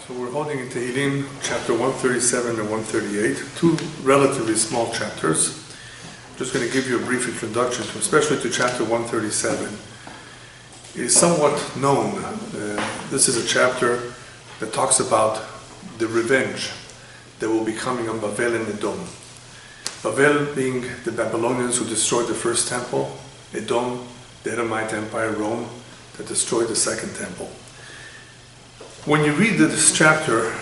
So we're holding in Tehilim, chapter 137 and 138, two relatively small chapters. I'm just going to give you a brief introduction, especially to chapter 137. It is somewhat known. This is a chapter that talks about the revenge that will be coming on Bavel and Edom. Bavel being the Babylonians who destroyed the first temple, Edom, the Edomite Empire, Rome, that destroyed the second temple. When you read this chapter,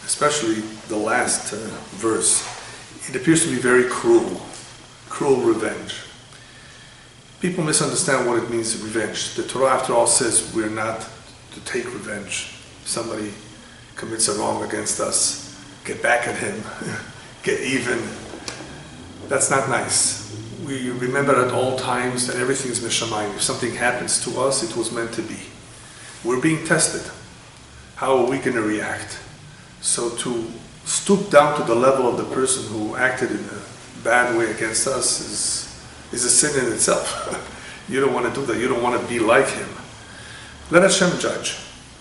especially the last verse, it appears to be very cruel revenge. People misunderstand what it means, revenge. The Torah, after all, says we're not to take revenge. If somebody commits a wrong against us, get back at him, get even. That's not nice. We remember at all times that everything is mishamayim. If something happens to us, it was meant to be. We're being tested. How are we going to react? So to stoop down to the level of the person who acted in a bad way against us is a sin in itself. You don't want to do that. You don't want to be like him. Let Hashem judge.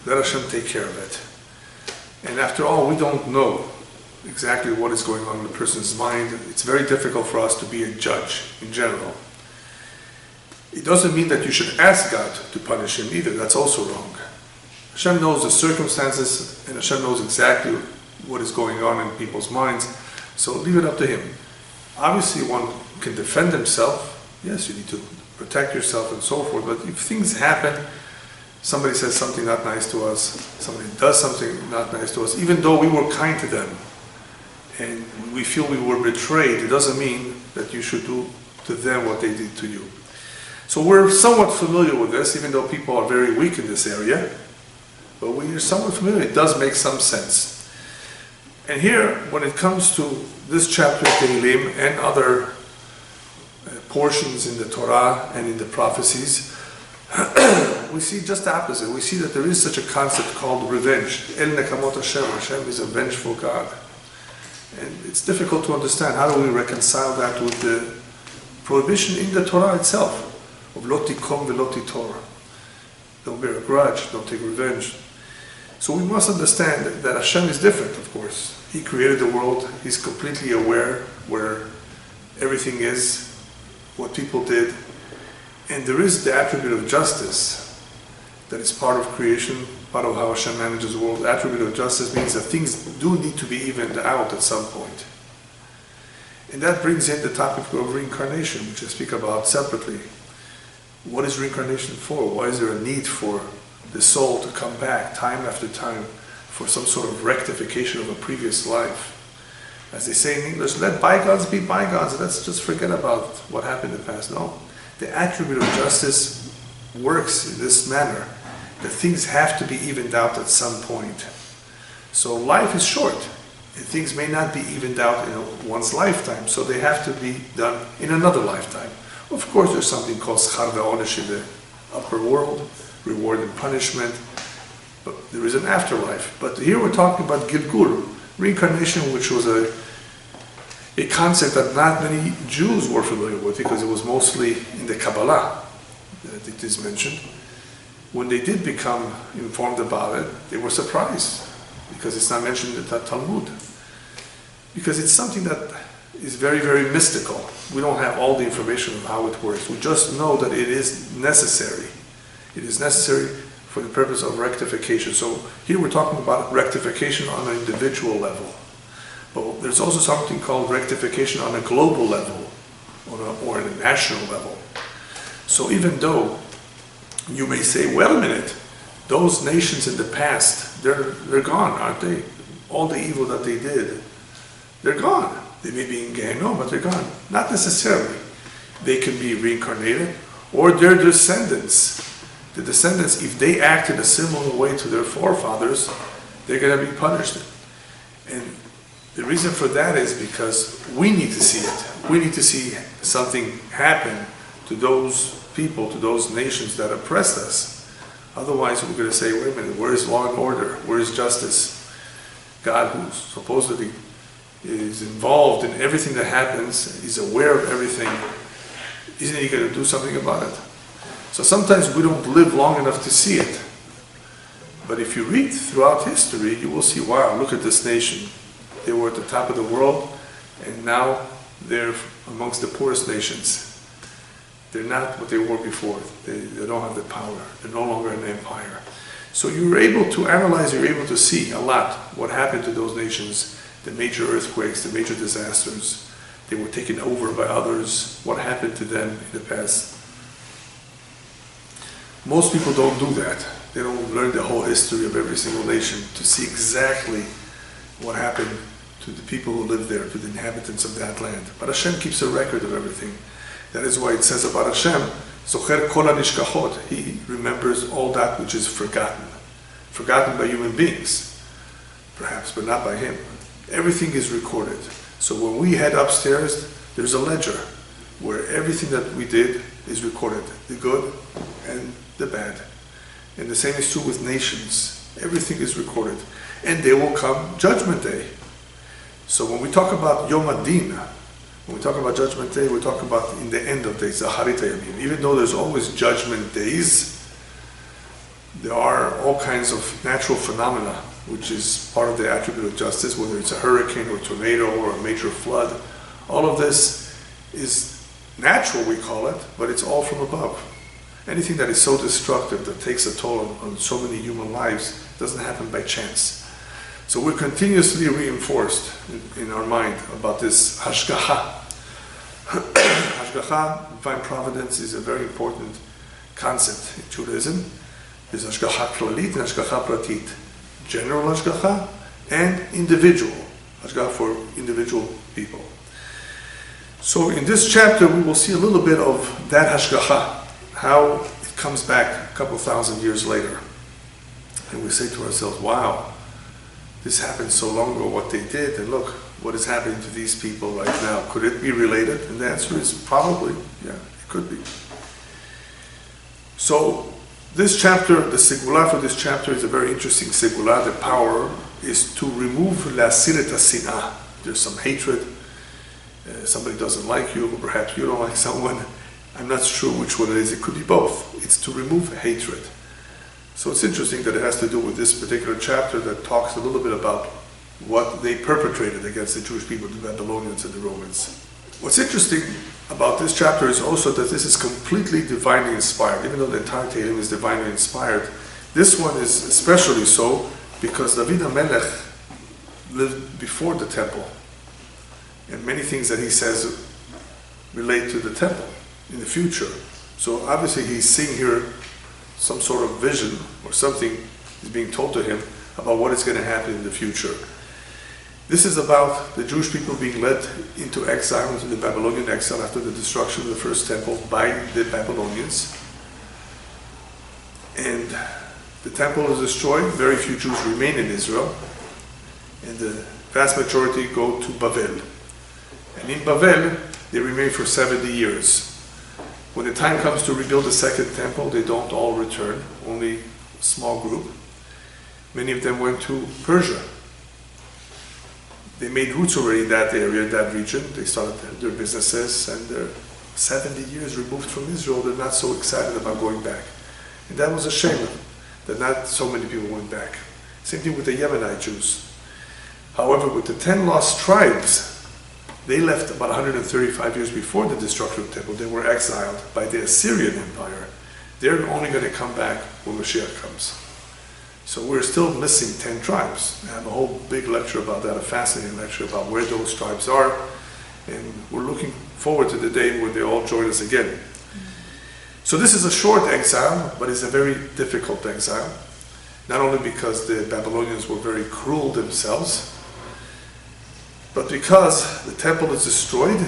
Let Hashem take care of it. And after all, we don't know exactly what is going on in the person's mind. It's very difficult for us to be a judge in general. It doesn't mean that you should ask God to punish him either. That's also wrong. Hashem knows the circumstances, and Hashem knows exactly what is going on in people's minds, so leave it up to him. Obviously, one can defend himself. Yes, you need to protect yourself and so forth, but if things happen, somebody says something not nice to us, somebody does something not nice to us, even though we were kind to them, and we feel we were betrayed, it doesn't mean that you should do to them what they did to you. So we're somewhat familiar with this, even though people are very weak in this area. But when you're somewhat familiar, it does make some sense. And here, when it comes to this chapter of Tehilim and other portions in the Torah and in the prophecies, we see just the opposite. We see that there is such a concept called revenge. El Nekamot Hashem. Hashem is a vengeful God. And it's difficult to understand. How do we reconcile that with the prohibition in the Torah itself of lo tikom velo titor? Don't bear a grudge, don't take revenge. So we must understand that Hashem is different, of course. He created the world. He's completely aware where everything is, what people did. And there is the attribute of justice that is part of creation, part of how Hashem manages the world. The attribute of justice means that things do need to be evened out at some point. And that brings in the topic of reincarnation, which I speak about separately. What is reincarnation for? Why is there a need for the soul to come back time after time for some sort of rectification of a previous life? As they say in English, let bygones be bygones. Let's just forget about what happened in the past. No. The attribute of justice works in this manner, that things have to be evened out at some point. So life is short, and things may not be evened out in one's lifetime, so they have to be done in another lifetime. Of course, there's something called schar ve'onesh in the upper world, reward and punishment, but there is an afterlife. But here we're talking about Gilgul, reincarnation, which was a concept that not many Jews were familiar with because it was mostly in the Kabbalah that it is mentioned. When they did become informed about it, they were surprised because it's not mentioned in the Talmud. Because it's something that is very, very mystical. We don't have all the information of how it works. We just know that it is necessary. It is necessary for the purpose of rectification. So here we're talking about rectification on an individual level. But there's also something called rectification on a global level or on a national level. So even though you may say, wait a minute, those nations in the past, they're gone, aren't they? All the evil that they did, they're gone. They may be in Gehenna, but they're gone. Not necessarily. They can be reincarnated, or their descendants. The descendants, if they act in a similar way to their forefathers, they're going to be punished. And the reason for that is because we need to see it. We need to see something happen to those people, to those nations that oppressed us. Otherwise, we're going to say, wait a minute, where is law and order? Where is justice? God, who supposedly is involved in everything that happens, he's aware of everything, isn't he going to do something about it? So sometimes we don't live long enough to see it. But if you read throughout history, you will see, wow, look at this nation. They were at the top of the world, and now they're amongst the poorest nations. They're not what they were before. They don't have the power. They're no longer an empire. So you're able to analyze, you're able to see a lot what happened to those nations, the major earthquakes, the major disasters. They were taken over by others. What happened to them in the past? Most people don't do that. They don't learn the whole history of every single nation to see exactly what happened to the people who live there, to the inhabitants of that land. But Hashem keeps a record of everything. That is why it says about Hashem, Zocher kol hanishkachot. He remembers all that which is forgotten. Forgotten by human beings, perhaps, but not by Him. Everything is recorded. So when we head upstairs, there's a ledger where everything that we did is recorded, the good and the bad. And the same is true with nations. Everything is recorded. And there will come Judgment Day. So when we talk about Yom Adin, when we talk about Judgment Day, we're talking about in the end of days, Zaharit Hayamim. Even though there's always Judgment Days, there are all kinds of natural phenomena, which is part of the attribute of justice, whether it's a hurricane or a tornado or a major flood. All of this is natural, we call it, but it's all from above. Anything that is so destructive, that takes a toll on so many human lives, doesn't happen by chance. So we're continuously reinforced in our mind about this hashgacha. Hashgacha, divine providence, is a very important concept in Judaism. There's hashgacha klalit and hashgacha pratit. General hashgacha and individual hashgacha for individual people. So in this chapter we will see a little bit of that hashgacha, how it comes back a couple thousand years later. And we say to ourselves, wow, this happened so long ago, what they did, and look what is happening to these people right now. Could it be related? And the answer is probably, yeah, it could be. So this chapter, the segula for this chapter is a very interesting segula. The power is to remove la'asiret ha'sin'ah. There's some hatred. Somebody doesn't like you, or perhaps you don't like someone. I'm not sure which one it is. It could be both. It's to remove hatred. So it's interesting that it has to do with this particular chapter that talks a little bit about what they perpetrated against the Jewish people, the Babylonians and the Romans. What's interesting about this chapter is also that this is completely divinely inspired. Even though the entire Tehilim is divinely inspired, this one is especially so because David HaMelech lived before the temple. And many things that he says relate to the temple in the future. So obviously he's seeing here some sort of vision or something is being told to him about what is going to happen in the future. This is about the Jewish people being led into exile, into the Babylonian exile after the destruction of the first temple by the Babylonians. And the temple is destroyed, very few Jews remain in Israel, and the vast majority go to Bavel. And in Bavel, they remain for 70 years. When the time comes to rebuild the second temple, they don't all return, only a small group. Many of them went to Persia. They made roots already in that area, that region. They started their businesses, and they're 70 years removed from Israel. They're not so excited about going back. And that was a shame that not so many people went back. Same thing with the Yemenite Jews. However, with the 10 lost tribes, they left about 135 years before the destruction of the temple. They were exiled by the Assyrian Empire. They're only going to come back when Mashiach comes. So we're still missing 10 tribes. I have a whole big lecture about that, a fascinating lecture about where those tribes are. And we're looking forward to the day when they all join us again. So this is a short exile, but it's a very difficult exile. Not only because the Babylonians were very cruel themselves, but because the temple is destroyed,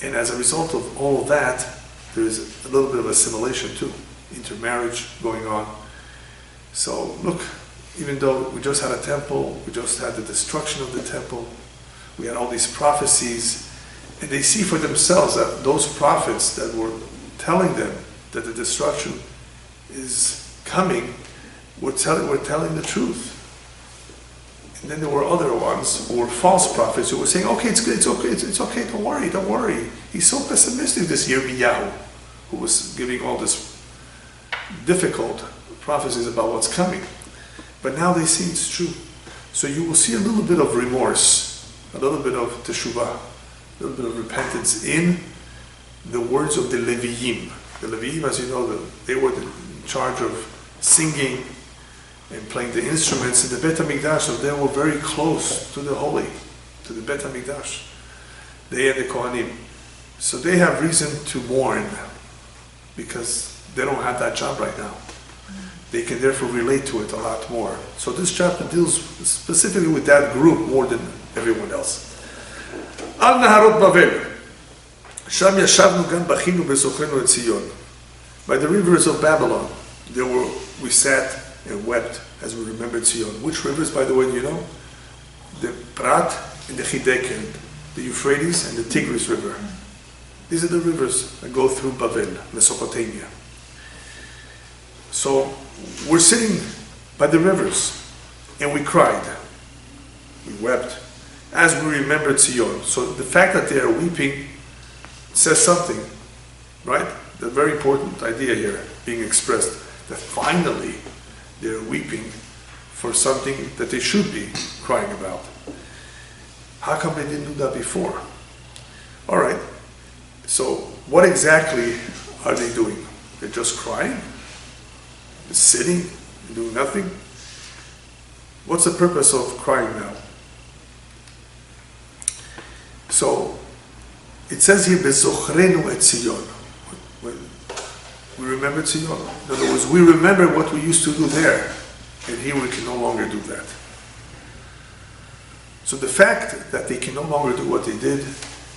and as a result of all of that, there is a little bit of assimilation too, intermarriage going on. So look, even though we just had a temple, we just had the destruction of the temple, we had all these prophecies, and they see for themselves that those prophets that were telling them that the destruction is coming, were telling the truth. And then there were other ones who were false prophets who were saying, okay, it's good, it's okay, don't worry. He's so pessimistic, this Yirmiyahu, who was giving all this difficult prophecies about what's coming. But now they see it's true. So you will see a little bit of remorse, a little bit of teshuvah, a little bit of repentance in the words of the Leviim. The Leviim, as you know, they were in charge of singing and playing the instruments in the Bet HaMikdash, so they were very close to the holy, to the Bet HaMikdash. They and the Kohanim. So they have reason to mourn because they don't have that job right now. They can therefore relate to it a lot more. So this chapter deals specifically with that group more than everyone else. Al Naharot Bavel. Sham yashavnu gan bachinu bezochrenu et Zion. By the rivers of Babylon, we sat and wept as we remembered Zion. Which rivers, by the way, do you know? The Prat and the Hiddekel, the Euphrates and the Tigris River. These are the rivers that go through Bavel, Mesopotamia. So we're sitting by the rivers and we cried. We wept as we remembered Zion. So the fact that they are weeping says something, right? The very important idea here being expressed, that finally they're weeping for something that they should be crying about. How come they didn't do that before? All right, so what exactly are they doing? They're just crying? They're sitting, doing nothing? What's the purpose of crying now? So, it says here, Bezochrenu et Zion. We remember Zion. In other words, we remember what we used to do there, and here we can no longer do that. So the fact that they can no longer do what they did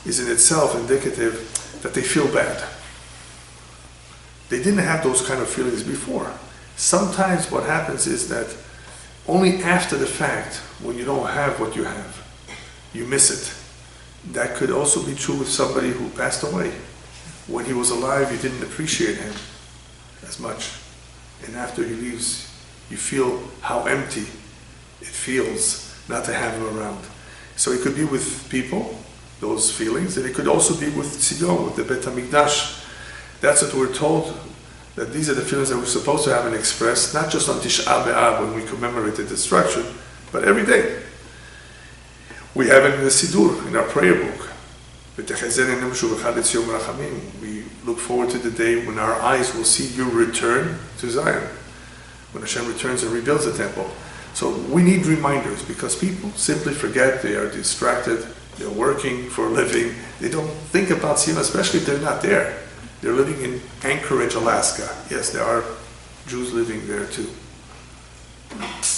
is in itself indicative that they feel bad. They didn't have those kind of feelings before. Sometimes what happens is that only after the fact, when you don't have what you have, you miss it. That could also be true with somebody who passed away. When he was alive, you didn't appreciate him as much. And after he leaves, you feel how empty it feels not to have him around. So it could be with people, those feelings, and it could also be with Zion, with the Bet HaMikdash. That's what we're told, that these are the feelings that we're supposed to have and express, not just on Tisha B'Av when we commemorate the destruction, but every day. We have it in the Siddur, in our prayer book. We look forward to the day when our eyes will see you return to Zion, when Hashem returns and rebuilds the temple. So we need reminders because people simply forget, they are distracted, they're working for a living, they don't think about Zion, especially if they're not there. They're living in Anchorage, Alaska. Yes, there are Jews living there too.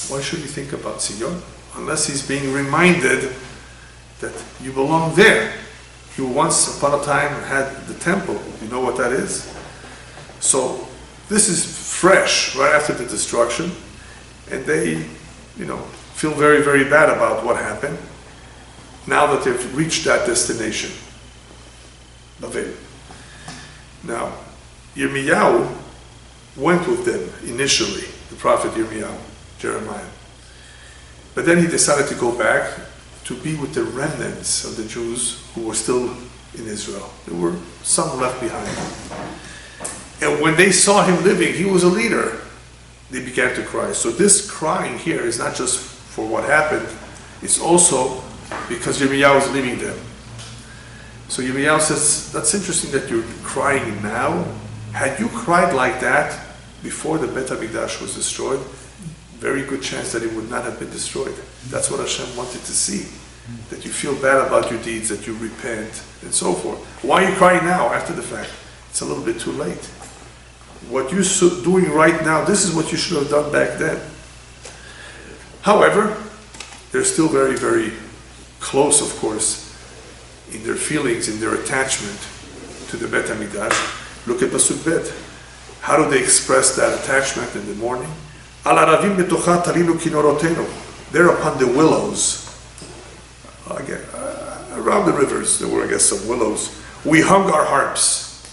Why should he think about Zion? Unless he's being reminded that you belong there. You once upon a time had the temple. You know what that is? So this is fresh right after the destruction, and they, feel very, very bad about what happened now that they've reached that destination. Bavel. Now, Yirmiyahu went with them initially, the prophet Yirmiyahu, Jeremiah. But then he decided to go back to be with the remnants of the Jews who were still in Israel. There were some left behind. And when they saw him living, he was a leader. They began to cry. So this crying here is not just for what happened, it's also because Yirmiyahu was leaving them. So Yirmiyahu says, that's interesting that you're crying now. Had you cried like that before the Bet HaMikdash was destroyed, very good chance that it would not have been destroyed. That's what Hashem wanted to see. That you feel bad about your deeds, that you repent, and so forth. Why are you crying now after the fact? It's a little bit too late. What you're doing right now, this is what you should have done back then. However, they're still very, very close, of course, in their feelings, in their attachment to the Bet HaMikdash. Look at Pasuk Bet. How do they express that attachment in the morning? Al aravim betocha talinu kinorotenu. There upon the willows, around the rivers, there were, I guess, some willows. We hung our harps.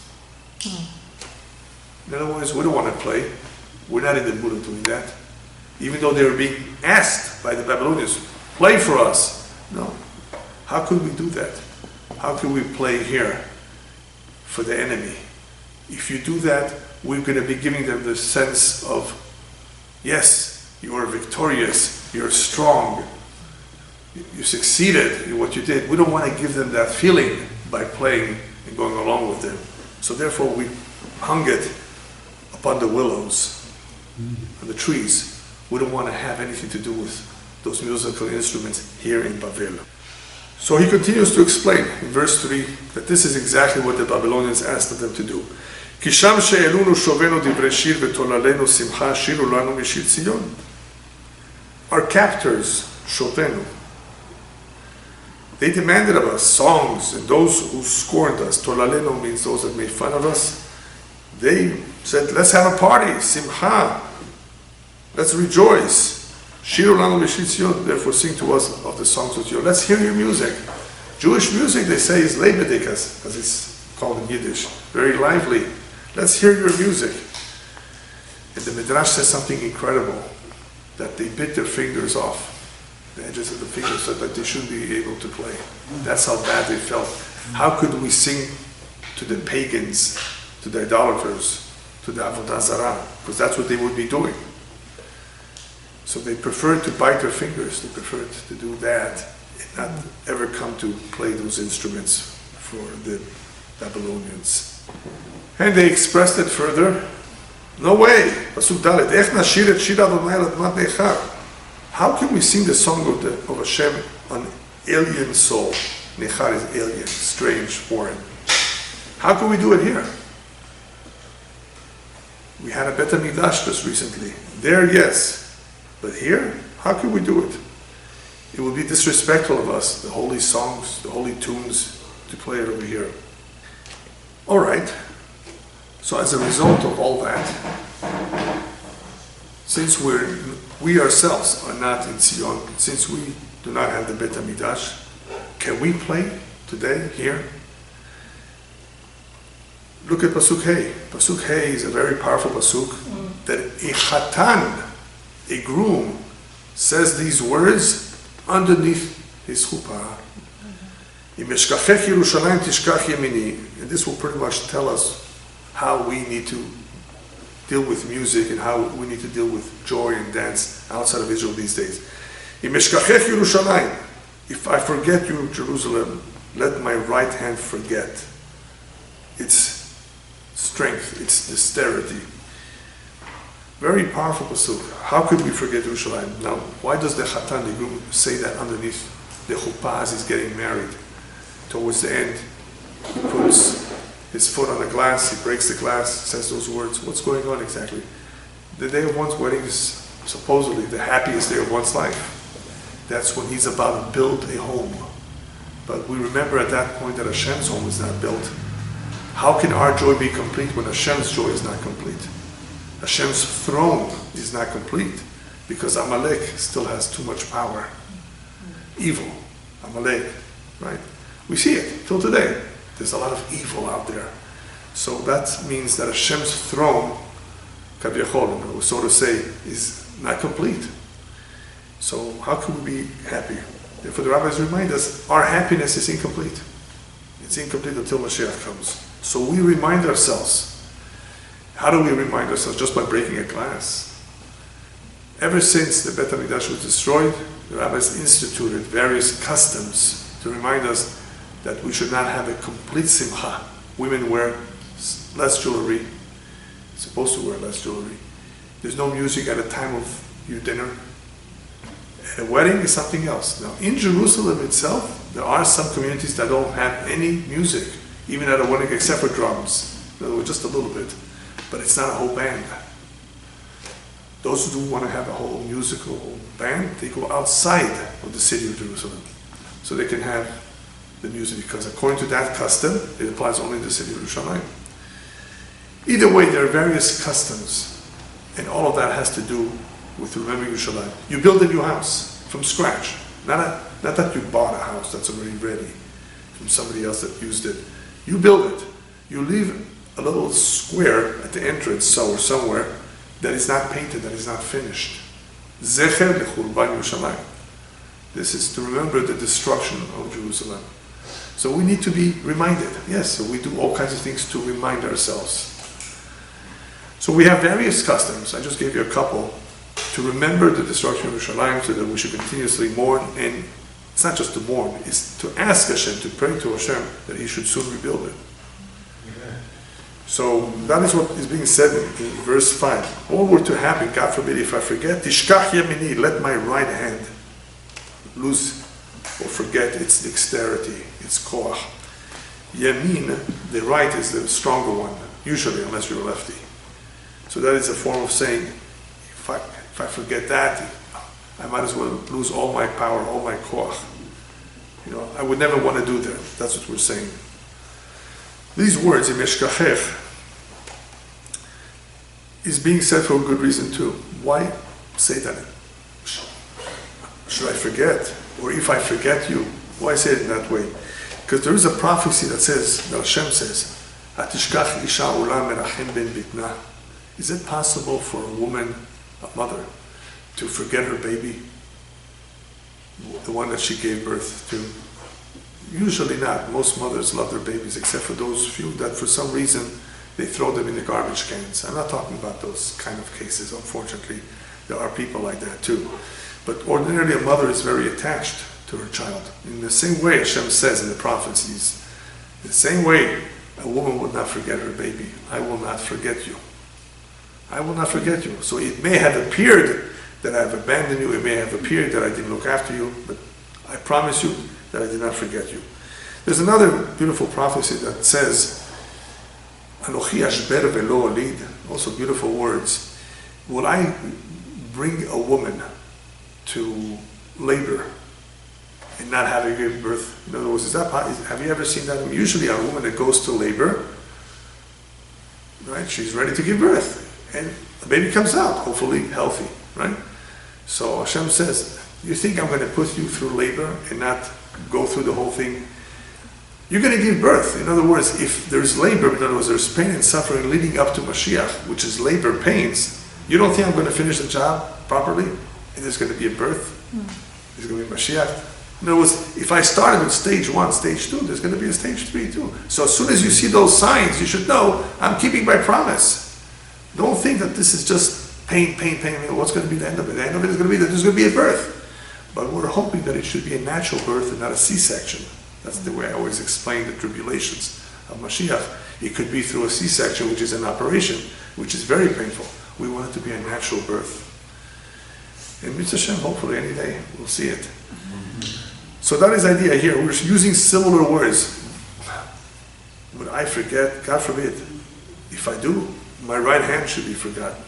In other words, we don't want to play. We're not in the mood of doing that. Even though they were being asked by the Babylonians, play for us. No. How could we do that? How can we play here for the enemy? If you do that, we're going to be giving them the sense of, yes, You are victorious. You're strong. You succeeded in what you did. We don't want to give them that feeling by playing and going along with them. So therefore we hung it upon the willows and the trees. We don't want to have anything to do with those musical instruments here in Babel. So he continues to explain in verse 3 that this is exactly what the Babylonians asked them to do. כי שם שאלונו שובנו דברי שיר ותוללנו שמחה שירו לנו משיר ציון. Our captors, שובנו, they demanded of us songs, and those who scorned us, tolaleno means those that made fun of us, they said, let's have a party, simcha, let's rejoice. Shiru lanu mishir Tzion, therefore sing to us of the songs of Tzion. Let's hear your music. Jewish music, they say, is lebedikas, as it's called in Yiddish, very lively. Let's hear your music. And the Midrash says something incredible, that they bit their fingers off, the edges of the fingers, so that they shouldn't be able to play. That's how bad they felt. How could we sing to the pagans, to the idolaters, to the avodah zarah? Because that's what they would be doing. So they preferred to bite their fingers. They preferred to do that and not ever come to play those instruments for the Babylonians. And they expressed it further. No way. Pasuk Dalet. Ech nashir et shir Adonai al admat nechar. How can we sing the song of Hashem on alien soul? Nechar is alien, strange, foreign. How can we do it here? We had a Bet HaMikdash just recently. There, yes. But here, how can we do it? It would be disrespectful of us, the holy songs, the holy tunes, to play it over here. All right. So as a result of all that, since we ourselves are not in Zion, since we do not have the Bet HaMikdash, can we play today, here? Look at Pasuk Hey. Pasuk Hey is a very powerful Pasuk, that a Chatan, a groom, says these words underneath his chuppah. And this will pretty much tell us how we need to deal with music and how we need to deal with joy and dance outside of Israel these days. If I forget you, Jerusalem, let my right hand forget its strength, its dexterity. Very powerful pasuk. How could we forget Yerushalayim? Now, why does the Chatan, the groom, say that underneath the chuppah as he's getting married? Towards the end, he puts his foot on the glass, he breaks the glass, says those words. What's going on exactly? The day of one's wedding is supposedly the happiest day of one's life. That's when he's about to build a home. But we remember at that point that Hashem's home is not built. How can our joy be complete when Hashem's joy is not complete? Hashem's throne is not complete because Amalek still has too much power. Evil, Amalek, right? We see it till today. There's a lot of evil out there. So that means that Hashem's throne, Kavyachol, so to say, is not complete. So how can we be happy? Therefore the rabbis remind us, our happiness is incomplete. It's incomplete until Mashiach comes. So we remind ourselves. How do we remind ourselves? Just by breaking a glass. Ever since the Bet HaMikdash was destroyed, the rabbis instituted various customs to remind us that we should not have a complete simcha. Women wear less jewelry, supposed to wear less jewelry. There's no music at a time of your dinner. A wedding is something else. Now, in Jerusalem itself, there are some communities that don't have any music, even at a wedding, except for drums. In other words, just a little bit. But it's not a whole band. Those who do want to have a whole musical band, they go outside of the city of Jerusalem. So they can have the music, because according to that custom, it applies only in the city of Yerushalayim. Either way, there are various customs, and all of that has to do with remembering Yerushalayim. You build a new house from scratch. Not that you bought a house that's already ready from somebody else that used it. You build it. You leave a little square at the entrance or somewhere that is not painted, that is not finished. Zecher lechurban Yerushalayim. This is to remember the destruction of Jerusalem. So we need to be reminded. Yes, so we do all kinds of things to remind ourselves. So we have various customs. I just gave you a couple. to remember the destruction of Yerushalayim so that we should continuously mourn, and it's not just to mourn, it's to ask Hashem, to pray to Hashem that He should soon rebuild it. So that is what is being said in verse 5. All were to happen, God forbid, if I forget, Tishkach yemini, let my right hand lose or forget its dexterity, its koach. Yamin, the right is the stronger one, usually, unless you're a lefty. So that is a form of saying, if I forget that, I might as well lose all my power, all my koach. I would never want to do that. That's what we're saying. These words, im eshkachech, is being said for a good reason too. Why say that? Should I forget? Or if I forget you, why say it in that way? Because there is a prophecy that says, that Hashem says, Atishkach isha ulam merachem ben bitna. Is it possible for a woman, a mother, to forget her baby? The one that she gave birth to? Usually not. Most mothers love their babies, except for those few that for some reason they throw them in the garbage cans. I'm not talking about those kind of cases, unfortunately. There are people like that too. But ordinarily a mother is very attached to her child. In the same way Hashem says in the prophecies, the same way a woman would not forget her baby. I will not forget you. I will not forget you. So it may have appeared that I have abandoned you. It may have appeared that I didn't look after you. But I promise you that I did not forget you. There's another beautiful prophecy that says, Anochi ashber velo olid, also beautiful words. Will I bring a woman to labor and not have her give birth? In other words, have you ever seen that? Usually a woman that goes to labor, right? She's ready to give birth. And the baby comes out, hopefully healthy, right? So Hashem says, you think I'm going to put you through labor and not go through the whole thing? You're going to give birth. In other words, if there's labor, in other words, there's pain and suffering leading up to Mashiach, which is labor pains, you don't think I'm going to finish the job properly and there's going to be a birth? There's going to be Mashiach? In other words, if I started with stage 1, stage 2, there's going to be a stage 3 too. So as soon as you see those signs, you should know, I'm keeping my promise. Don't think that this is just pain. What's going to be the end of it? The end of it is going to be that there's going to be a birth. But we're hoping that it should be a natural birth and not a C-section. That's the way I always explain the tribulations of Mashiach. It could be through a C-section, which is an operation, which is very painful. We want it to be a natural birth. And Mitzvah Hashem, hopefully any day, we'll see it. So that is the idea here. We're using similar words. Would I forget? God forbid. If I do, my right hand should be forgotten.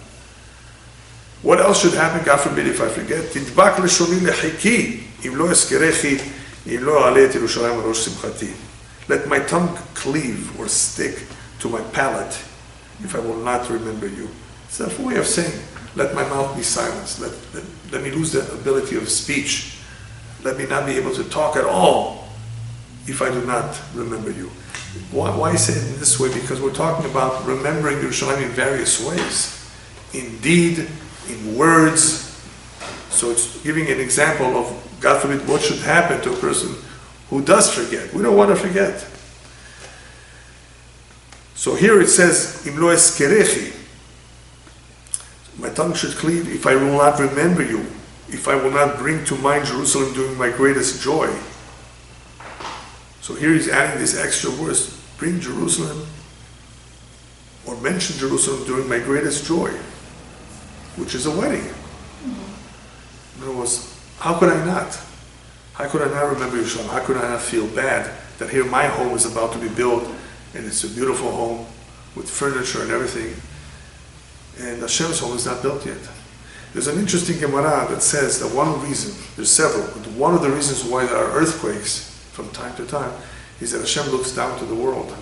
What else should happen? God forbid if I forget. Tidbak leshoni lechiki, im lo eskerechi, im lo aleh et Yerushalayim arosh simchati. Let my tongue cleave or stick to my palate if I will not remember you. It's a way of saying, let my mouth be silenced. Let me lose the ability of speech. Let me not be able to talk at all if I do not remember you. Why say it in this way? Because we're talking about remembering Yerushalayim in various ways. In deed, in words. So it's giving an example of, God forbid, what should happen to a person who does forget. We don't want to forget. So here it says, Im lo eskerechi. My tongue should cleave if I will not remember you, if I will not bring to mind Jerusalem during my greatest joy. So here he's adding this extra words, bring Jerusalem, or mention Jerusalem during my greatest joy, which is a wedding. In other words, how could I not? How could I not remember Yerushalayim? How could I not feel bad that here my home is about to be built, and it's a beautiful home with furniture and everything, and Hashem's home is not built yet. There's an interesting Gemara that says that one reason, there's several, but one of the reasons why there are earthquakes from time to time is that Hashem looks down to the world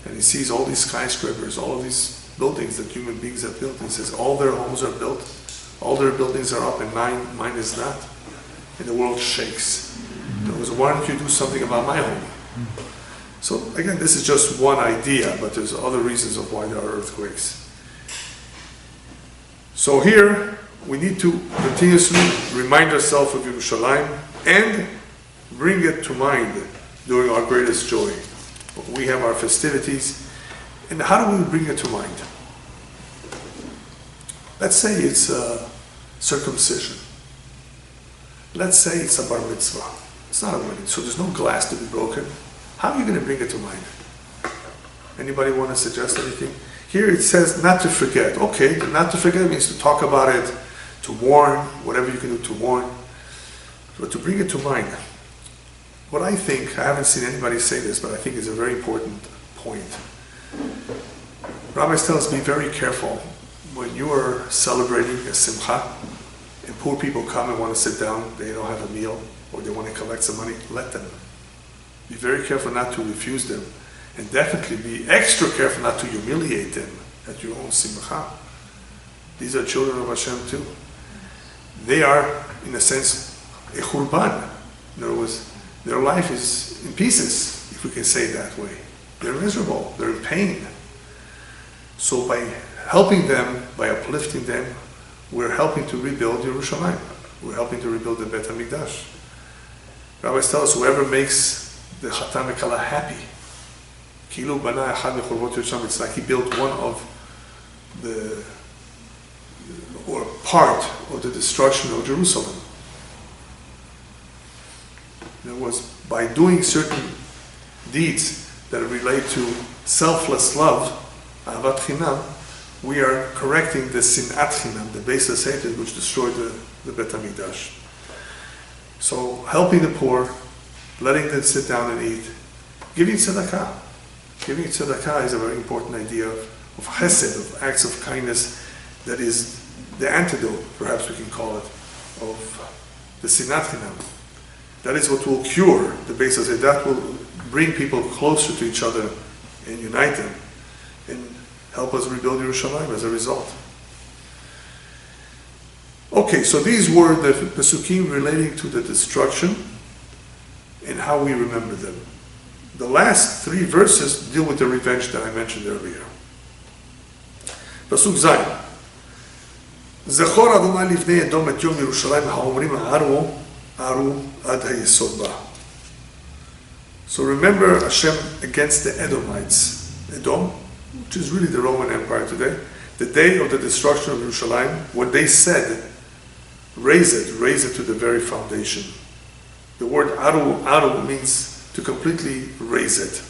and He sees all these skyscrapers, all of these buildings that human beings have built, and He says all their homes are built, all their buildings are up, and mine is not, and the world shakes. In other words, why don't you do something about my home? So again, this is just one idea, but there's other reasons of why there are earthquakes. So here, we need to continuously remind ourselves of Yerushalayim and bring it to mind during our greatest joy. We have our festivities, and how do we bring it to mind? Let's say it's circumcision. Let's say it's a bar mitzvah. It's not a wedding, so there's no glass to be broken. How are you going to bring it to mind? Anybody want to suggest anything? Here it says not to forget. Okay, not to forget means to talk about it, to warn, whatever you can do to warn. But to bring it to mind, what I think, I haven't seen anybody say this, but I think it's a very important point. Rabbis tell us be very careful when you are celebrating a simcha and poor people come and want to sit down, they don't have a meal, or they want to collect some money, let them. Be very careful not to refuse them, and definitely be extra careful not to humiliate them at your own simcha. These are children of Hashem too. They are, in a sense, a churban. In other words, their life is in pieces, if we can say it that way. They're miserable, they're in pain. So by helping them, by uplifting them, we're helping to rebuild Yerushalayim. We're helping to rebuild the Bet HaMikdash. Rabbis tell us whoever makes the Chatan V'Kala happy, Kilu Bana Echad Mechurvot Yerushalayim, it's like he built one of the, or part of the destruction of Jerusalem. In other words, by doing certain deeds that relate to selfless love, Ahavat Chinam, we are correcting the Sinat Chinam, the base of Satan, which destroyed the Bet HaMikdash. So helping the poor, letting them sit down and eat, giving tzedakah. Giving tzedakah is a very important idea of chesed, of acts of kindness, that is the antidote, perhaps we can call it, of the Sinat Chinam. That is what will cure the base of Satan. That will bring people closer to each other and unite them and help us rebuild Yerushalayim as a result. Okay, so these were the Pesukim relating to the destruction and how we remember them. The last three verses deal with the revenge that I mentioned earlier. Pasuk Zayin. Zechor Adonai livnei Edom et yom Yerushalayim ha'omrim aru ad ha'yesod ba. So remember Hashem against the Edomites. Edom, which is really the Roman Empire today, the day of the destruction of Yerushalayim, what they said, raise it to the very foundation. The word aru means to completely raise it.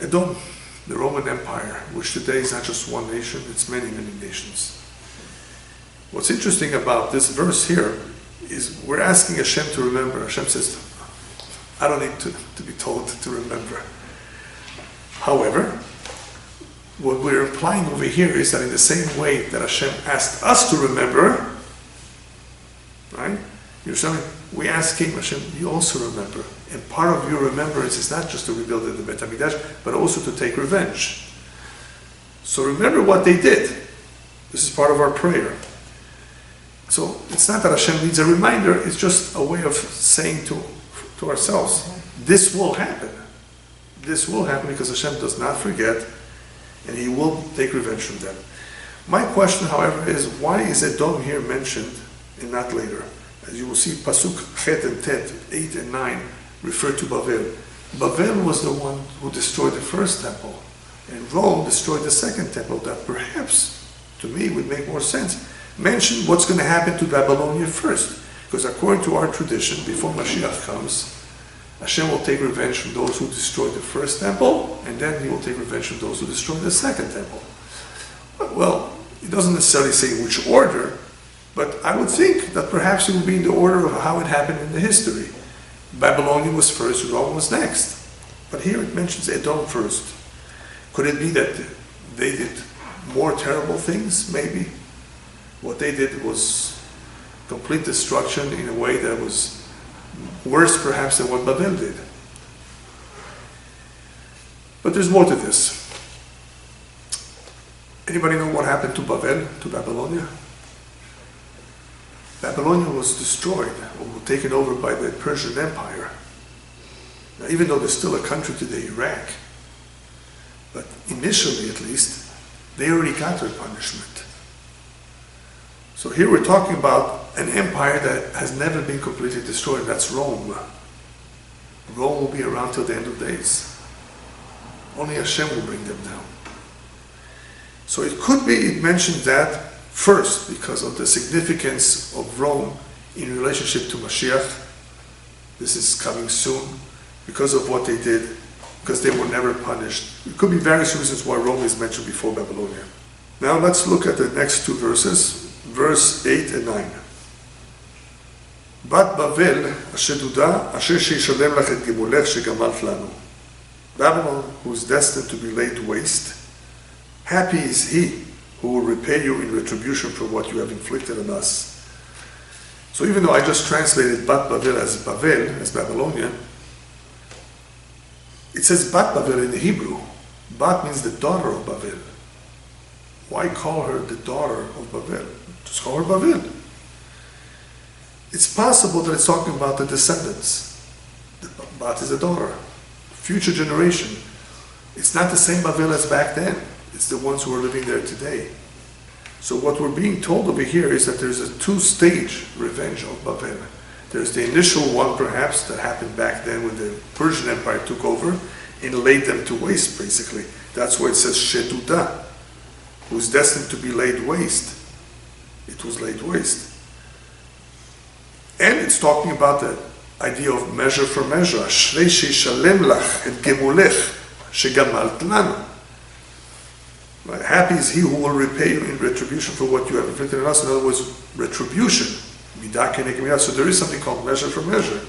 Edom, the Roman Empire, which today is not just one nation, it's many, many nations. What's interesting about this verse here is we're asking Hashem to remember. Hashem says, I don't need to be told to remember. However, what we're implying over here is that in the same way that Hashem asked us to remember, right? We ask Him, Hashem, you also remember. And part of your remembrance is not just to rebuild the Bet HaMikdash, but also to take revenge. So remember what they did. This is part of our prayer. So it's not that Hashem needs a reminder, it's just a way of saying to ourselves, this will happen. This will happen because Hashem does not forget, and He will take revenge from them. My question, however, is why is Edom here mentioned and not later? As you will see, Pasuk Chet and Tet, 8 and 9, refer to Bavel. Bavel was the one who destroyed the first temple, and Rome destroyed the second temple. That perhaps, to me, would make more sense. Mention what's going to happen to Babylonia first, because according to our tradition, before Mashiach comes, Hashem will take revenge from those who destroyed the first temple, and then He will take revenge from those who destroyed the second temple. Well, it doesn't necessarily say which order, but I would think that perhaps it would be in the order of how it happened in the history. Babylonia was first, Rome was next. But here it mentions Edom first. Could it be that they did more terrible things, maybe? What they did was complete destruction in a way that was worse perhaps than what Babel did. But there's more to this. Anybody know what happened to Babel, to Babylonia? Babylonia was destroyed or taken over by the Persian Empire. Now, even though there's still a country today, Iraq, but initially at least, they already got their punishment. So here we're talking about an empire that has never been completely destroyed. That's Rome. Rome will be around till the end of days. Only Hashem will bring them down. So it could be, it mentions that First, because of the significance of Rome in relationship to Mashiach. This is coming soon. Because of what they did, because they were never punished. It could be various reasons why Rome is mentioned before Babylonia. Now let's look at the next two verses, verse 8 and 9. בת בבל, אשר דודה, אשר שישלם לך את גמולך שגמלת לנו. Babylon, who is destined to be laid waste, happy is he who will repay you in retribution for what you have inflicted on us. So even though I just translated Bat Bavel, as Babylonian, it says Bat Bavel in the Hebrew. Bat means the daughter of Bavel. Why call her the daughter of Bavel? Just call her Bavel. It's possible that it's talking about the descendants. Bat is the daughter. Future generation. It's not the same Bavel as back then. It's the ones who are living there today. So what we're being told over here is that there's a two-stage revenge of Bavel. There's the initial one, perhaps, that happened back then when the Persian Empire took over and laid them to waste, basically. That's why it says Sheduda, who's destined to be laid waste. It was laid waste. And it's talking about the idea of measure for measure. Ashrei sheishalem lach et gemulech shegamalt lanu. Right? Happy is he who will repay you in retribution for what you have inflicted on us. In other words, retribution. So there is something called measure for measure.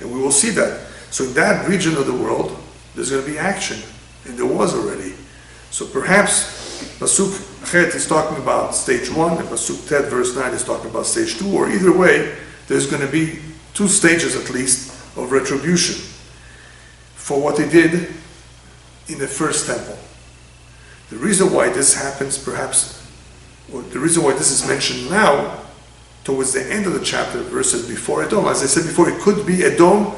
And we will see that. So in that region of the world, there's going to be action. And there was already. So perhaps Pasuk Chet is talking about stage 1, and Pasuk Tet, verse 9, is talking about stage 2. Or either way, there's going to be 2 stages at least of retribution for what they did in the first temple. The reason why this happens, perhaps, or the reason why this is mentioned now, towards the end of the chapter, verses before Edom, as I said before, it could be Edom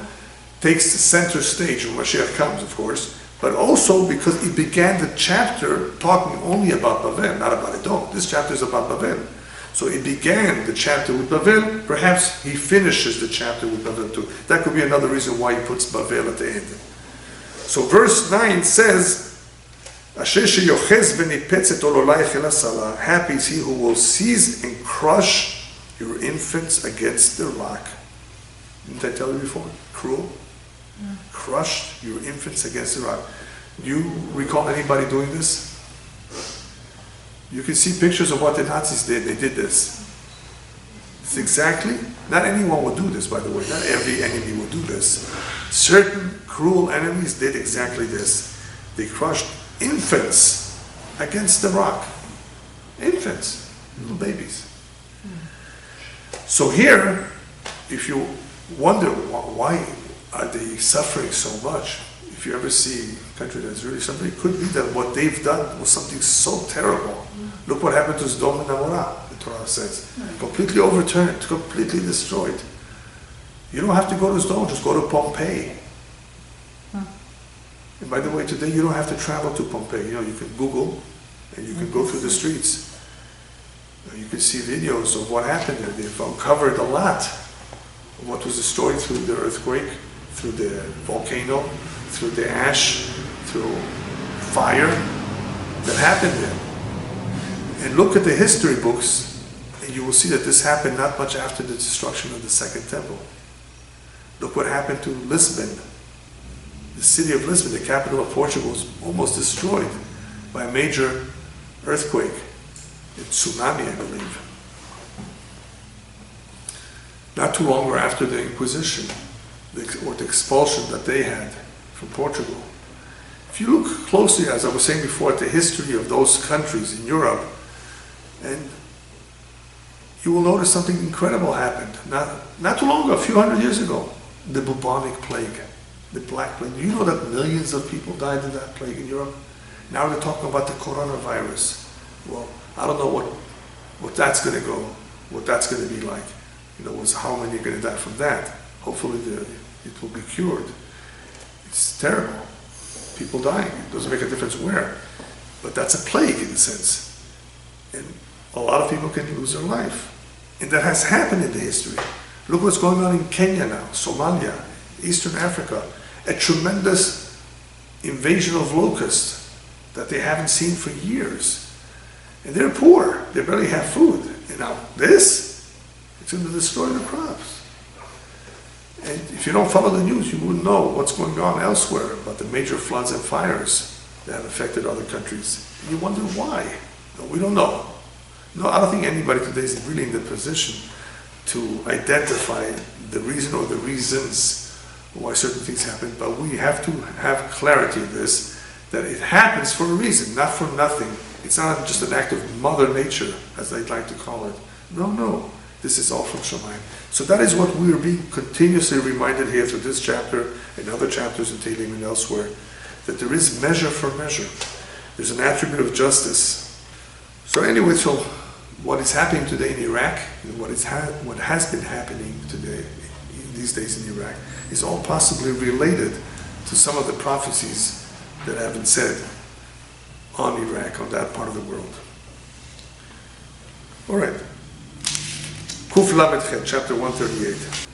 takes the center stage when Mashiach comes, of course, but also because it began the chapter talking only about Bavel, not about Edom. This chapter is about Bavel. So it began the chapter with Bavel, perhaps he finishes the chapter with Bavel too. That could be another reason why he puts Bavel at the end. So verse 9 says, Asher sheyochez v'nipetzet ololayich el hasala, happy is he who will seize and crush your infants against the rock. Didn't I tell you before? Cruel. Yeah. Crushed your infants against the rock. Do you recall anybody doing this? You can see pictures of what the Nazis did. They did this. It's exactly, not anyone would do this, by the way. Not every enemy would do this. Certain cruel enemies did exactly this. They crushed infants against the rock. Infants, little babies. So here, if you wonder why are they suffering so much, if you ever see a country that's really suffering, it could be that what they've done was something so terrible. Look what happened to Sodom and Gomorrah, the Torah says. Completely overturned, completely destroyed. You don't have to go to Sodom, just go to Pompeii. And by the way, today you don't have to travel to Pompeii. You know, you can Google and you can go through the streets. You can see videos of what happened there. They've uncovered a lot of what was destroyed through the earthquake, through the volcano, through the ash, through fire that happened there. And look at the history books, and you will see that this happened not much after the destruction of the Second Temple. Look what happened to Lisbon. The city of Lisbon, the capital of Portugal, was almost destroyed by a major earthquake. A tsunami, I believe. Not too long after the Inquisition, or the expulsion that they had from Portugal. If you look closely, as I was saying before, at the history of those countries in Europe, and you will notice something incredible happened. Not too long ago, a few hundred years ago, the bubonic plague, the Black Plague. Do you know that millions of people died in that plague in Europe? Now they're talking about the coronavirus. Well, I don't know what that's going to go, what that's going to be like. In other words, how many are going to die from that? Hopefully it will be cured. It's terrible. People dying. It doesn't make a difference where. But that's a plague in a sense. And a lot of people can lose their life. And that has happened in the history. Look what's going on in Kenya now, Somalia, Eastern Africa. A tremendous invasion of locusts that they haven't seen for years. And they're poor. They barely have food. And now this, it's going to destroy the crops. And if you don't follow the news, you wouldn't know what's going on elsewhere about the major floods and fires that have affected other countries. And you wonder why. No, we don't know. No, I don't think anybody today is really in the position to identify the reason or the reasons why certain things happen, but we have to have clarity of this, that it happens for a reason, not for nothing. It's not just an act of Mother Nature, as they'd like to call it. No. This is all from Shamayim. So that is what we are being continuously reminded here through this chapter and other chapters in Tehilim and elsewhere, that there is measure for measure. There's an attribute of justice. So anyway, so what is happening today in Iraq, and what has been happening today, these days in Iraq, is all possibly related to some of the prophecies that have been said on Iraq, on that part of the world. All right. Kuf Lamed Chet, chapter 138.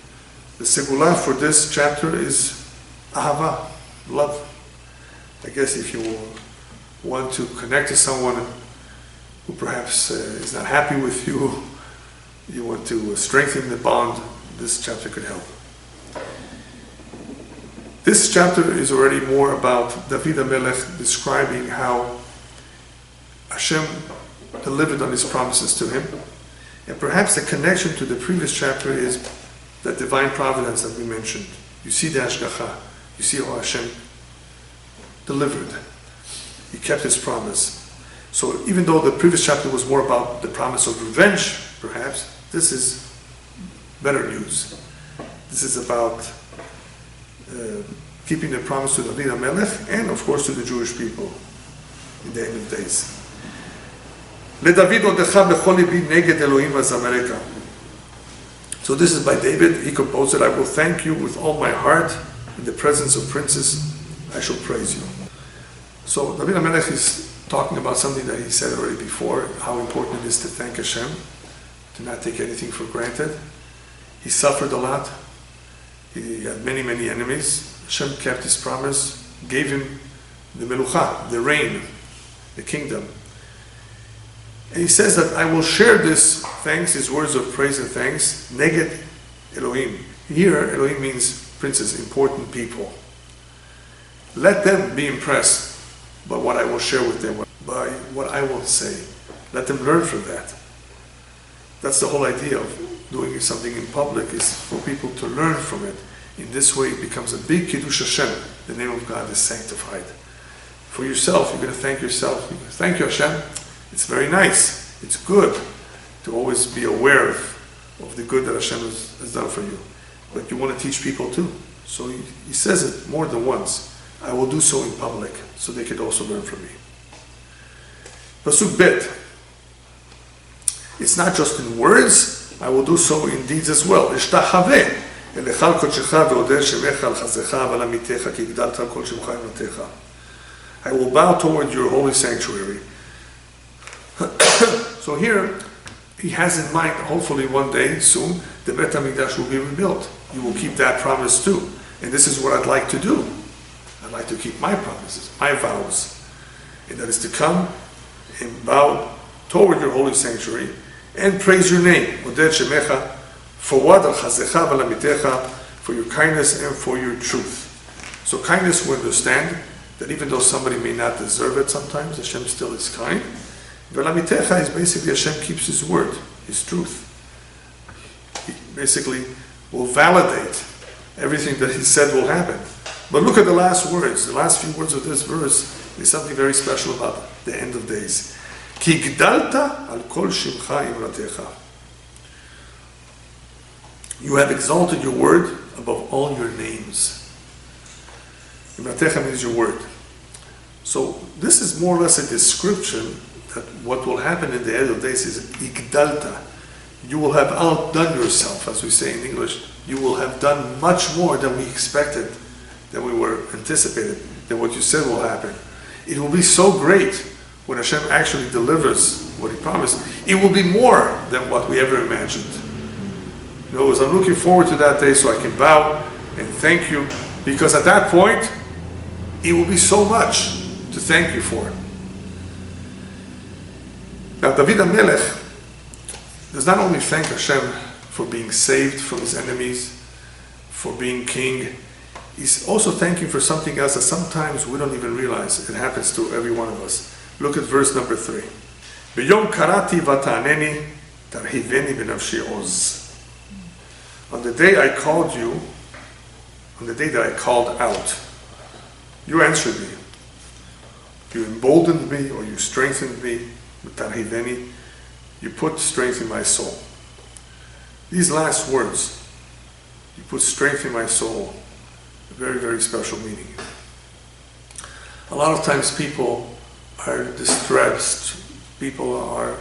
The segula for this chapter is ahava, love. I guess if you want to connect to someone who perhaps is not happy with you, you want to strengthen the bond, this chapter could help. This chapter is already more about David HaMelech describing how Hashem delivered on his promises to him. And perhaps the connection to the previous chapter is that divine providence that we mentioned. You see the Hashgacha. You see how Hashem delivered. He kept his promise. So even though the previous chapter was more about the promise of revenge, perhaps, this is better news. This is about keeping the promise to David HaMelech and, of course, to the Jewish people in the end of days. So this is by David. He composed it. I will thank you with all my heart. In the presence of princes, I shall praise you. So David HaMelech is talking about something that he said already before, how important it is to thank Hashem, to not take anything for granted. He suffered a lot. He had many, many enemies. Hashem kept his promise, gave him the melucha, the reign, the kingdom. And he says that I will share this thanks, his words of praise and thanks, neged Elohim. Here, Elohim means princes, important people. Let them be impressed by what I will share with them, by what I will say. Let them learn from that. That's the whole idea of doing something in public, is for people to learn from it. In this way, it becomes a big Kiddush Hashem. The name of God is sanctified. For yourself, you're going to thank yourself. You're going to thank you, Hashem. It's very nice. It's good to always be aware of the good that Hashem has done for you. But you want to teach people too. So he says it more than once. I will do so in public, so they could also learn from me. Pasuk Bet. It's not just in words, I will do so in deeds as well. Ishtachaveh. I will bow toward your holy sanctuary. So here, he has in mind, hopefully one day, soon, the Bet HaMikdash will be rebuilt. You will keep that promise too. And this is what I'd like to do. I'd like to keep my promises, my vows. And that is to come and bow toward your holy sanctuary and praise your name. Oded Shemecha. For what? For your kindness and for your truth. So kindness, we understand that even though somebody may not deserve it sometimes, Hashem still is kind. Velamitecha is basically Hashem keeps his word, his truth. He basically will validate everything that he said will happen. But look at the last words. The last few words of this verse is something very special about the end of days. Ki gdalta al kol shimcha imratecha. You have exalted your word above all your names. Imratecha means your word. So this is more or less a description that what will happen in the end of days is igdalta. You will have outdone yourself, as we say in English. You will have done much more than we expected, than we were anticipated, than what you said will happen. It will be so great when Hashem actually delivers what he promised. It will be more than what we ever imagined. In other words, I'm looking forward to that day so I can bow and thank you, because at that point, it will be so much to thank you for. Now, David HaMelech does not only thank Hashem for being saved from his enemies, for being king, he's also thanking for something else that sometimes we don't even realize. It happens to every one of us. Look at verse number 3. B'yom karati v'ta'aneni tarhiveni b'nafshi oz. On the day I called you, on the day that I called out, you answered me. You emboldened me, or you strengthened me. Tarhiveni, you put strength in my soul. These last words, you put strength in my soul, a very, very special meaning. A lot of times people are distressed, people are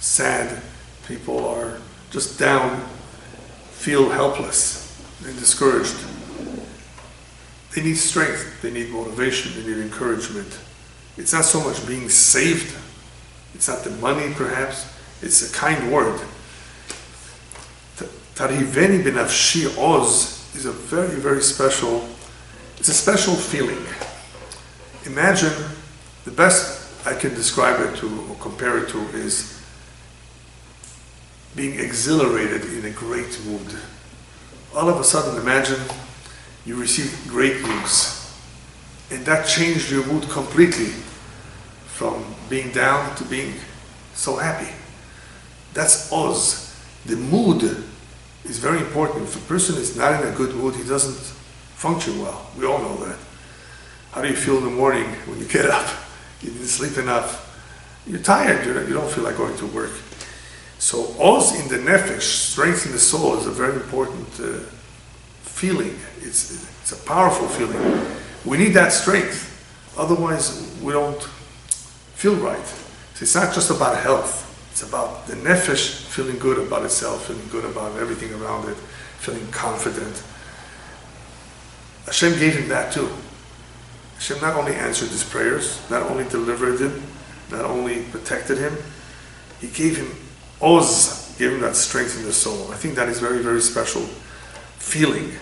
sad, people are just down, feel helpless and discouraged. They need strength, they need motivation, they need encouragement. It's not so much being saved, it's not the money perhaps, it's a kind word. Tarhiveni b'nafshi oz is a very, very special, it's a special feeling. Imagine, the best I can describe it to, or compare it to, is being exhilarated in a great mood. All of a sudden, imagine you received great news, and that changed your mood completely from being down to being so happy. That's oz. The mood is very important. If a person is not in a good mood, he doesn't function well. We all know that. How do you feel in the morning when you get up? You didn't sleep enough. You're tired. You don't feel like going to work. So oz in the nefesh, strength in the soul, is a very important feeling. It's a powerful feeling. We need that strength. Otherwise, we don't feel right. So it's not just about health. It's about the nefesh feeling good about itself, feeling good about everything around it, feeling confident. Hashem gave him that too. Hashem not only answered his prayers, not only delivered him, not only protected him, he gave him oz, gave him that strength in the soul. I think that is very, very special feeling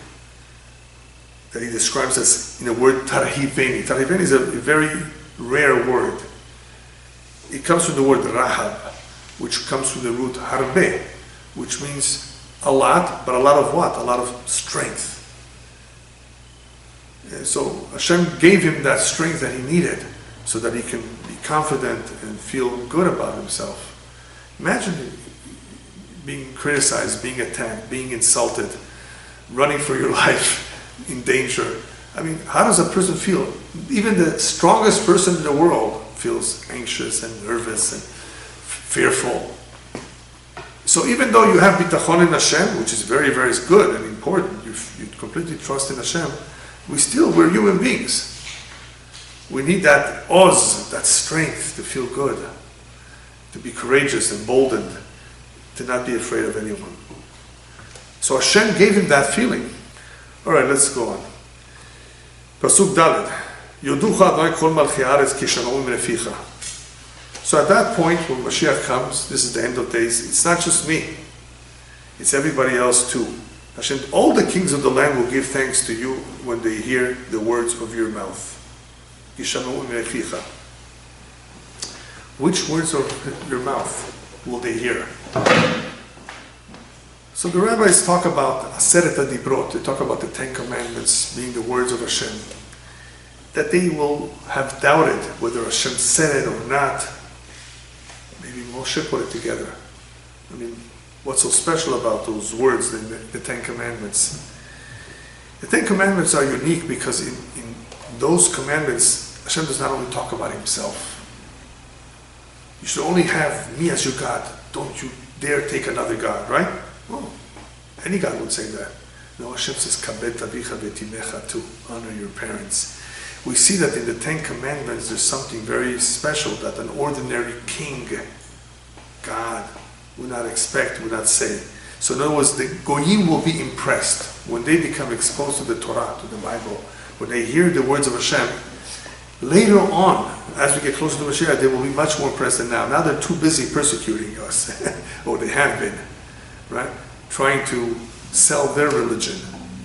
that he describes as in the word tarhiveni. Tarhiveni is a very rare word. It comes from the word rahab, which comes from the root harbe, which means a lot, but a lot of what? A lot of strength. So Hashem gave him that strength that he needed so that he can be confident and feel good about himself. Imagine being criticized, being attacked, being insulted, running for your life in danger. I mean, how does a person feel? Even the strongest person in the world feels anxious and nervous and fearful. So even though you have bitachon in Hashem, which is very, very good and important, you completely trust in Hashem, we're human beings. We need that oz, that strength to feel good, to be courageous and emboldened, to not be afraid of anyone. So Hashem gave him that feeling. All right, let's go on. Pasuk Dalet. Yoducha Adonai kol malchei haaretz ki shama'u mineficha. So at that point, when Mashiach comes, this is the end of days, it's not just me. It's everybody else too. Hashem, all the kings of the land will give thanks to you when they hear the words of your mouth. Ki shama'u mineficha. Which words of your mouth will they hear? So the rabbis talk about Aseret HaDibrot, they talk about the Ten Commandments being the words of Hashem. That they will have doubted whether Hashem said it or not. Maybe Moshe put it together. I mean, what's so special about those words, the Ten Commandments? The Ten Commandments are unique because in those commandments, Hashem does not only talk about himself. You should only have me as your God. Don't you dare take another God, right? Oh, any God would say that. No, Hashem says, Kabed avicha v'timecha, to honor your parents. We see that in the Ten Commandments there's something very special that an ordinary king, God, would not expect, would not say. So in other words, the Goyim will be impressed when they become exposed to the Torah, to the Bible, when they hear the words of Hashem. Later on, as we get closer to Mashiach, they will be much more impressed than now. Now they're too busy persecuting us, or they have been, right? Trying to sell their religion.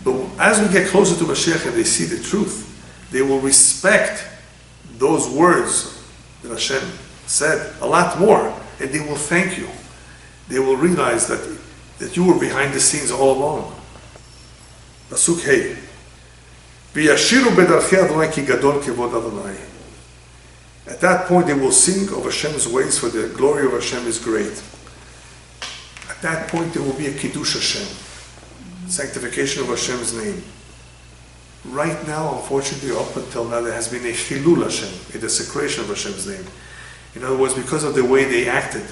But as we get closer to Mashiach and they see the truth, they will respect those words that Hashem said a lot more. and they will thank you. They will realize that you were behind the scenes all along. Pasuk Hey. V'yashiru bedarchei Adonai ki gadol kevod Adonai. At that point they will sing of Hashem's ways, for the glory of Hashem is great. At that point there will be a Kiddush Hashem, sanctification of Hashem's name. Right now, unfortunately, up until now, there has been a Chilul Hashem, a desecration of Hashem's name. In other words, because of the way they acted,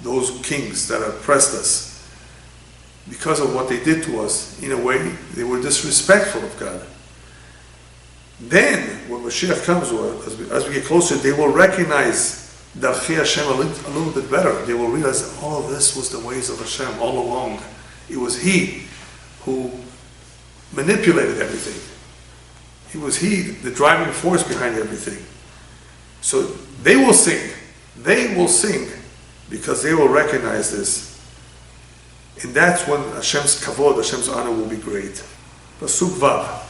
those kings that oppressed us, because of what they did to us, in a way, they were disrespectful of God. Then, when Mashiach comes, or as we get closer, they will recognize Darchei Hashem a little bit better. They will realize that all of this was the ways of Hashem all along. It was He who manipulated everything. It was He, the driving force behind everything. So they will sing. They will sing because they will recognize this. And that's when Hashem's kavod, Hashem's honor will be great. Pasuk Vav.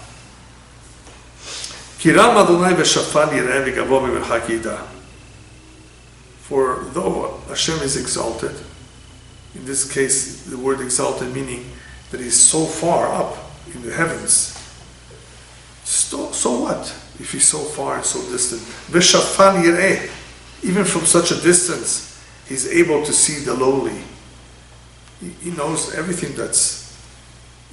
Kiram Adonai v'shafal yireh v'gavo mimerchak yida. For though Hashem is exalted, in this case the word exalted meaning that He's so far up in the heavens, so what if He's so far and so distant? V'shafal yireh, even from such a distance, He's able to see the lowly. He knows everything that's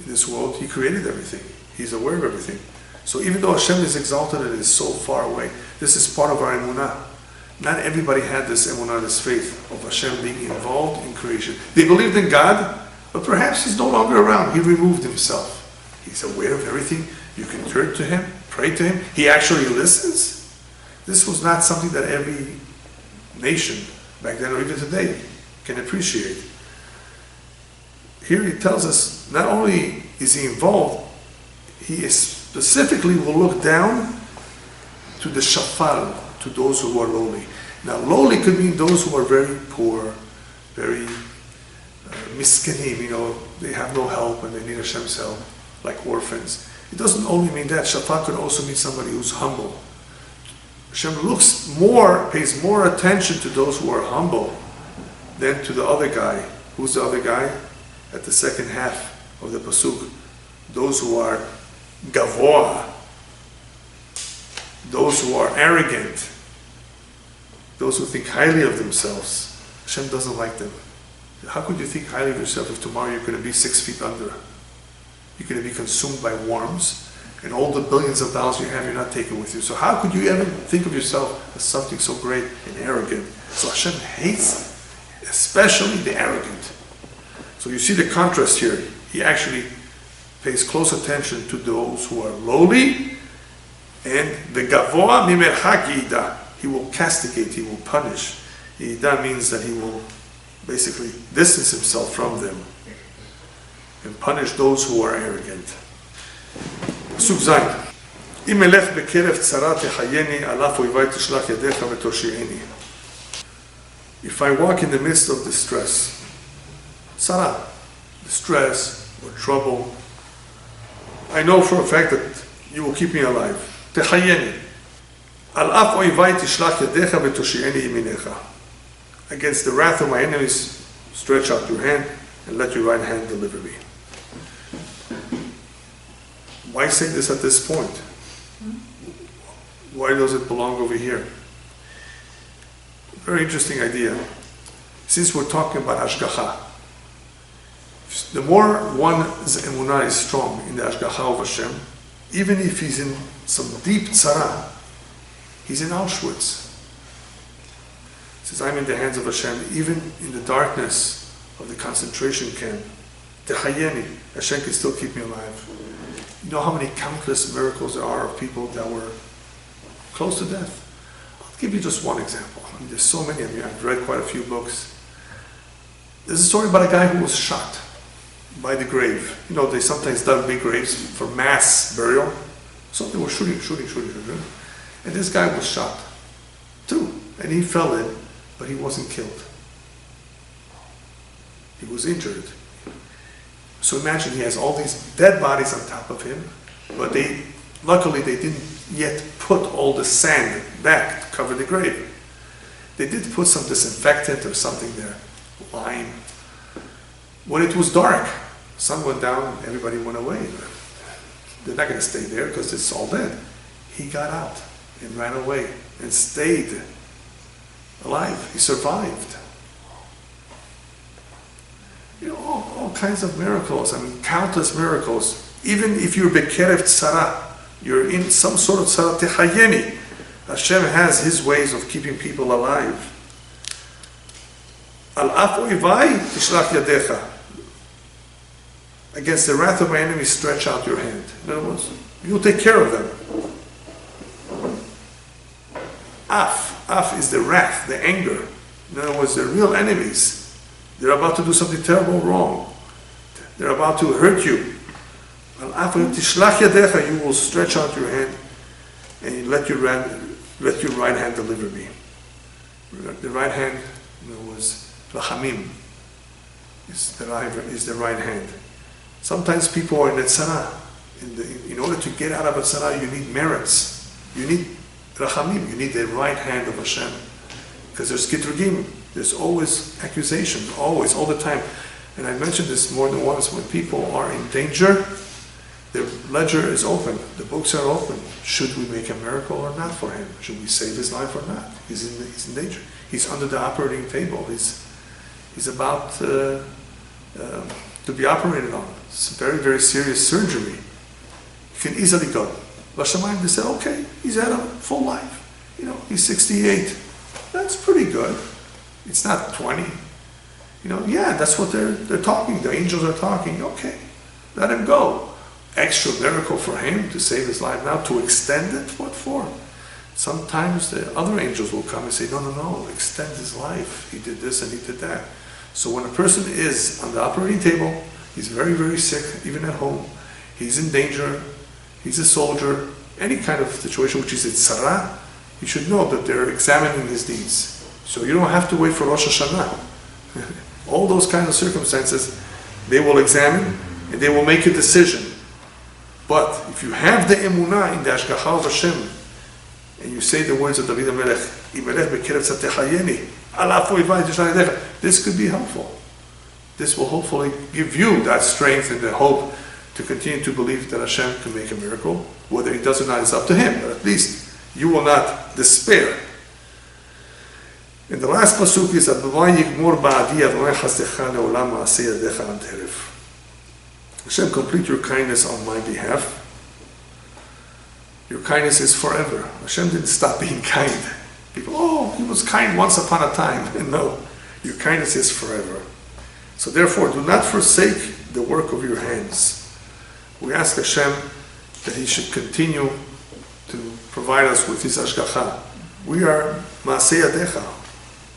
in this world. He created everything. He's aware of everything. So even though Hashem is exalted and is so far away, this is part of our emunah. Not everybody had this emunah, this faith of Hashem being involved in creation. They believed in God, but perhaps He's no longer around. He removed Himself. He's aware of everything. You can turn to Him, pray to Him. He actually listens. This was not something that every nation back then or even today can appreciate. Here He tells us, not only is He involved, He is specifically will look down to the shafal, to those who are lowly. Now, lowly could mean those who are very poor, very miskenim, they have no help and they need Hashem's help, like orphans. It doesn't only mean that. Shafal could also mean somebody who's humble. Hashem pays more attention to those who are humble than to the other guy. Who's the other guy? At the second half of the pasuk, those who are gavoa, those who are arrogant, those who think highly of themselves. Hashem doesn't like them. How could you think highly of yourself if tomorrow you're going to be 6 feet under? You're going to be consumed by worms, and all the billions of dollars you have, you're not taking with you. So how could you ever think of yourself as something so great and arrogant? So Hashem hates especially the arrogant. So you see the contrast here. He actually pays close attention to those who are lowly, and the gavoa mimerchak yida. He will castigate, He will punish. Yida means that He will basically distance Himself from them and punish those who are arrogant. Pasuk Zayin. Im elech bekerev tzara techayeni, alaf oivai tishlach yadecha v'toshi'eni. If I walk in the midst of distress, tzara, distress or trouble, I know for a fact that You will keep me alive. Techayeni. Alaf oivai tishlach yadecha v'toshi'eni yiminecha. Against the wrath of my enemies, stretch out your hand and let your right hand deliver me. Why say this at this point? Why does it belong over here? Very interesting idea. Since we're talking about Hashgacha, the more one's emunah is strong in the Hashgacha of Hashem, even if he's in some deep tzara, he's in Auschwitz. He says, I'm in the hands of Hashem, even in the darkness of the concentration camp. Techayeni, Hashem can still keep me alive. You know how many countless miracles there are of people that were close to death? I'll give you just one example. I mean, there's so many of you. I've read quite a few books. There's a story about a guy who was shot by the grave. They sometimes dug big graves for mass burial. So they were shooting. And this guy was shot too. And he fell in, but he wasn't killed. He was injured. So imagine he has all these dead bodies on top of him, but luckily they didn't yet put all the sand back to cover the grave. They did put some disinfectant or something there, lime. When it was dark, sun went down, everybody went away. They're not going to stay there because it's all dead. He got out and ran away and stayed alive. He survived. You know, all kinds of miracles. I mean, countless miracles. Even if you're bekerev tzara, you're in some sort of tzara tehayeni, Hashem has His ways of keeping people alive. Al af oivai tishlach yadecha. Against the wrath of my enemies, stretch out your hand. In other words, you'll take care of them. Af is the wrath, the anger. In other words, they're real enemies. They're about to do something terrible wrong. They're about to hurt you. Al af tishlach yadecha, you will stretch out your hand and you let your right hand deliver me. The right hand, in other words, lachamim is the right hand. Sometimes people are in a tzara. In order to get out of a tzara, you need merits. You need rachamim. You need the right hand of Hashem. Because there's kitrugim. There's always accusations. Always, all the time. And I mentioned this more than once. When people are in danger, their ledger is open. The books are open. Should we make a miracle or not for him? Should we save his life or not? He's in danger. He's under the operating table. He's about to be operated on. It's a very, very serious surgery. You can easily go. Lashamayim, they say, okay, he's had a full life. You know, he's 68. That's pretty good. It's not 20. You know, yeah, that's what they're talking. The angels are talking. Okay, let him go. Extra miracle for him to save his life. Now to extend it, what for? Sometimes the other angels will come and say, no, extend his life. He did this and he did that. So when a person is on the operating table, he's very, very sick, even at home, he's in danger, he's a soldier, any kind of situation which is a tzara, you should know that they're examining his deeds. So you don't have to wait for Rosh Hashanah. All those kinds of circumstances, they will examine and they will make a decision. But if you have the emunah in the Hashgacha of Hashem, and you say the words of David HaMelech, this could be helpful. This will hopefully give you that strength and the hope to continue to believe that Hashem can make a miracle. Whether He does or not is up to Him, but at least you will not despair. And the last pasuk is Hashem, complete your kindness on my behalf. Your kindness is forever. Hashem didn't stop being kind. People, He was kind once upon a time. And no, your kindness is forever. So therefore, do not forsake the work of your hands. We ask Hashem that He should continue to provide us with His Hashgacha. We are Maaseh Yadecha.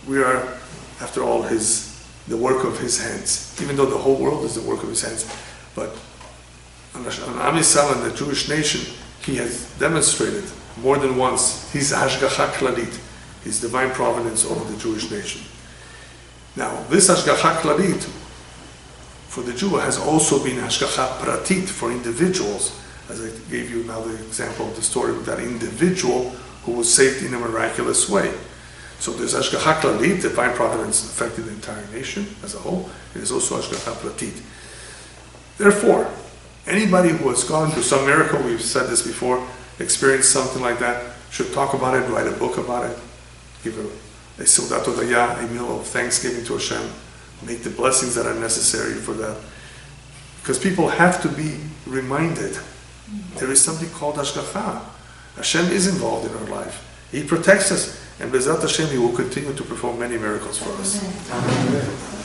We are, after all, the work of His hands. Even though the whole world is the work of His hands. But on Am Yisrael and the Jewish nation, He has demonstrated more than once His Hashgacha Klalit, His divine providence over the Jewish nation. Now, this Hashgacha Klalit for the Jew has also been Hashgacha Pratit for individuals, as I gave you now the example of the story of that individual who was saved in a miraculous way. So there's Hashgacha Klalit, divine providence affected the entire nation as a whole. There's also Hashgacha Pratit. Therefore, anybody who has gone through some miracle, we've said this before, experienced something like that, should talk about it, write a book about it, give a Seudat Hodaya, a meal of thanksgiving to Hashem, make the blessings that are necessary for that. Because people have to be reminded there is something called Hashgacha. Hashem is involved in our life. He protects us, and B'ezrat Hashem, He will continue to perform many miracles for us. Amen.